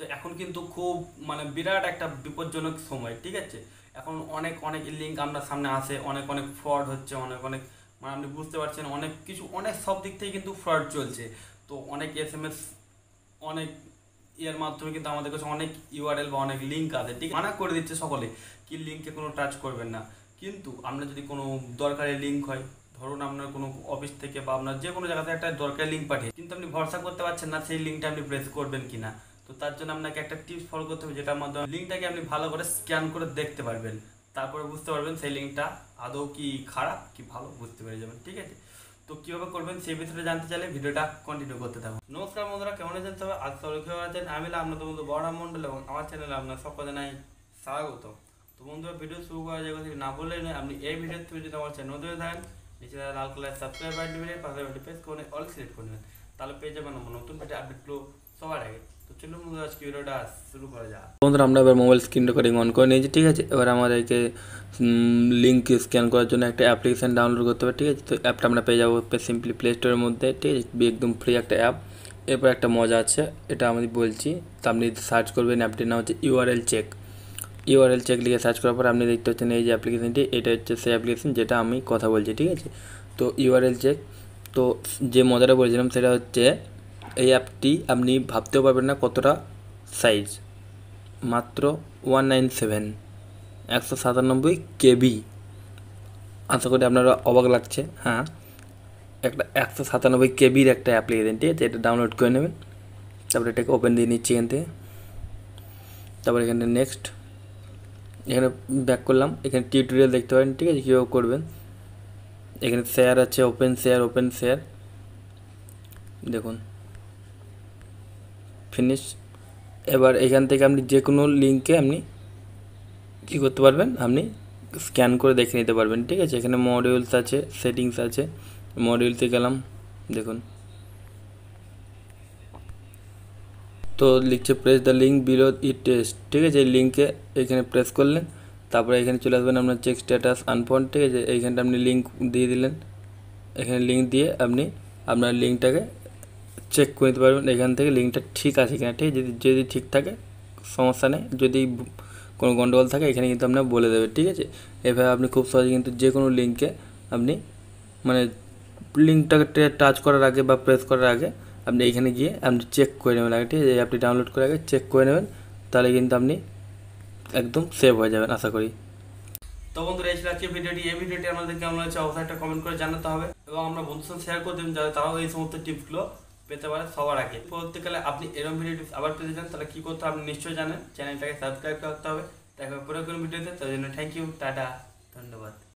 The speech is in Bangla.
তো এখন কিন্তু খুব মানে বিরাট একটা বিপজ্জনক সময়, ঠিক আছে। এখন অনেক অনেক লিঙ্ক আপনার সামনে আসে, অনেক অনেক ফ্রড হচ্ছে, অনেক অনেক মানে আপনি বুঝতে পারছেন অনেক কিছু, অনেক সব দিক থেকে কিন্তু ফ্রড চলছে। তো অনেক SMS, অনেক এর মাধ্যমে কিন্তু আমাদের কাছে অনেক ইউআরএল বা অনেক লিঙ্ক আছে, ঠিক মানা করে দিচ্ছে সকলে কি লিঙ্কে কোনো টাচ করবেন না। কিন্তু আপনার যদি কোনো দরকারি লিঙ্ক হয়, ধরুন আপনার কোনো অফিস থেকে বা আপনার যে কোনো জায়গা থেকে একটা দরকারি লিঙ্ক পাঠিয়ে, কিন্তু আপনি ভরসা করতে পারছেন না সেই লিঙ্কটা আপনি প্রেস করবেন কিনা। তো তার জন্য আপনাকে একটা টিপস ফলো করতে হবে, যেটার মাধ্যমে লিঙ্কটাকে আপনি ভালো করে স্ক্যান করে দেখতে পারবেন। তারপরে বুঝতে পারবেন সেই লিঙ্কটা আদৌ কি খারাপ কি ভালো বুঝতে পেরে যাবেন, ঠিক আছে। তো কীভাবে করবেন সেই বিষয়ে জানতে চাইলে ভিডিওটা কন্টিনিউ করতে থাকুন। নমস্কার বন্ধুরা, কেমন আছেন সবাই? আজ সবাই কেমন আছেন? আমি আপনাদের বন্ধু বড়রাম মন্ডল এবং আমার চ্যানেলে আপনার সকলে নাই স্বাগত। তো বন্ধুরা, ভিডিও শুরু করা যায় কথা না বললে নয়, আপনি এই ভিডিও থেকে যদি আমার চ্যানেল নতুন থাকেন, নিচে লাল কালার সাবস্ক্রাইব বাটন টিপে পাশে প্রেস করে অল সিলেক্ট করে নেবেন, তাহলে পেয়ে যাবেন আমার নতুন ভিডিও আপডেটগুলো সবার আগে। তো চলুন বন্ধুরা, আজকে ভিডিওটা শুরু করা যাক। বন্ধুরা, আমরা এবার মোবাইল স্ক্রিন রেকর্ডিং অন করে নিয়েছি, ঠিক আছে। এবার আমাদেরকে লিঙ্ক স্ক্যান করার জন্য একটা অ্যাপ্লিকেশান ডাউনলোড করতে হবে, ঠিক আছে। তো অ্যাপটা আমরা পেয়ে যাবো সিম্পলি প্লে স্টোরের মধ্যে, ঠিক আছে। একদম ফ্রি একটা অ্যাপ। এরপর একটা মজা আছে, এটা আমি বলছি। তো আপনি সার্চ করবেন, অ্যাপটির নাম হচ্ছে ইউআরএল চেক। ইউআরএল চেক লিখে সার্চ করার পর আপনি দেখতে পাচ্ছেন এই যে অ্যাপ্লিকেশানটি, এটা হচ্ছে সেই অ্যাপ্লিকেশান যেটা আমি কথা বলছি, ঠিক আছে। তো ইউআরএল চেক, তো যে মজাটা বলছিলাম সেটা হচ্ছে এই অ্যাপটি আপনি ভাবতেও পারবেন না কতটা সাইজ, মাত্র 197 197 KB। আশা করি আপনারা অবাক লাগছে। হ্যাঁ, একটা 197 KBর একটা অ্যাপ্লিকেশান, ঠিক আছে। এটা ডাউনলোড করে নেবেন, তারপরে এটাকে ওপেন দিয়ে নিচ্ছি এখান থেকে। তারপরে এখানে নেক্সট, এখানে ব্যাক করলাম। এখানে টিউটোরিয়াল দেখতে পারেন, ঠিক আছে, কীভাবে করবেন। এখানে শেয়ার আছে, ওপেন শেয়ার দেখুন, ফিনিশ। এবার এখান থেকে আপনি যে কোনো লিঙ্কে আপনি কী করতে পারবেন, আপনি স্ক্যান করে দেখে নিতে পারবেন, ঠিক আছে। এখানে মডিউলস আছে, সেটিংস আছে। মডিউলসে গেলাম, দেখুন তো লিখছে press the link below E test, ঠিক আছে। এই লিঙ্কে এখানে প্রেস করলেন, তারপরে এখানে চলে আসবেন আপনার চেক স্ট্যাটাস আনফাউন্ড, ঠিক আছে। এইখানটা আপনি লিঙ্ক দিয়ে দিলেন, এখানে লিঙ্ক দিয়ে আপনি আপনার লিঙ্কটাকে চেক করে নিতে পারবেন এখান থেকে লিঙ্কটা ঠিক আছে কিনা, ঠিক আছে। যদি ঠিক থাকে সমস্যা নেই, যদি কোনো গন্ডগোল থাকে এখানে কিন্তু আপনার বলে দেবে, ঠিক আছে। এভাবে আপনি খুব সহজে কিন্তু যে কোনো লিঙ্কে আপনি মানে লিঙ্কটাকে টাচ করার আগে বা প্রেস করার আগে আপনি এইখানে গিয়ে আপনি চেক করে নেবেন আগে, ঠিক আছে। এই অ্যাপটি ডাউনলোড করে আগে চেক করে নেবেন, তাহলে কিন্তু আপনি একদম সেভ হয়ে যাবেন আশা করি। তো বন্ধুরা, এই ছিল আজকে ভিডিওটি। এই ভিডিওটি আমাদের কেমন হচ্ছে অবশ্যই একটা কমেন্ট করে জানাতে হবে, এবং আমরা বন্ধুদের সাথে শেয়ার করে দেবেন যাতে তারাও এই সমস্ত টিপসগুলো পেতে পারে সবার আগে। পরবর্তীকালে আপনি এরকম ভিডিও টিপস আবার পেতে চান, তাহলে কী করতে হবে আপনি নিশ্চয়ই জানেন, চ্যানেলটাকে সাবস্ক্রাইব করতে হবে। দেখা হবে পরে কোনো ভিডিওতে, তার জন্য থ্যাংক ইউ, টাটা, ধন্যবাদ।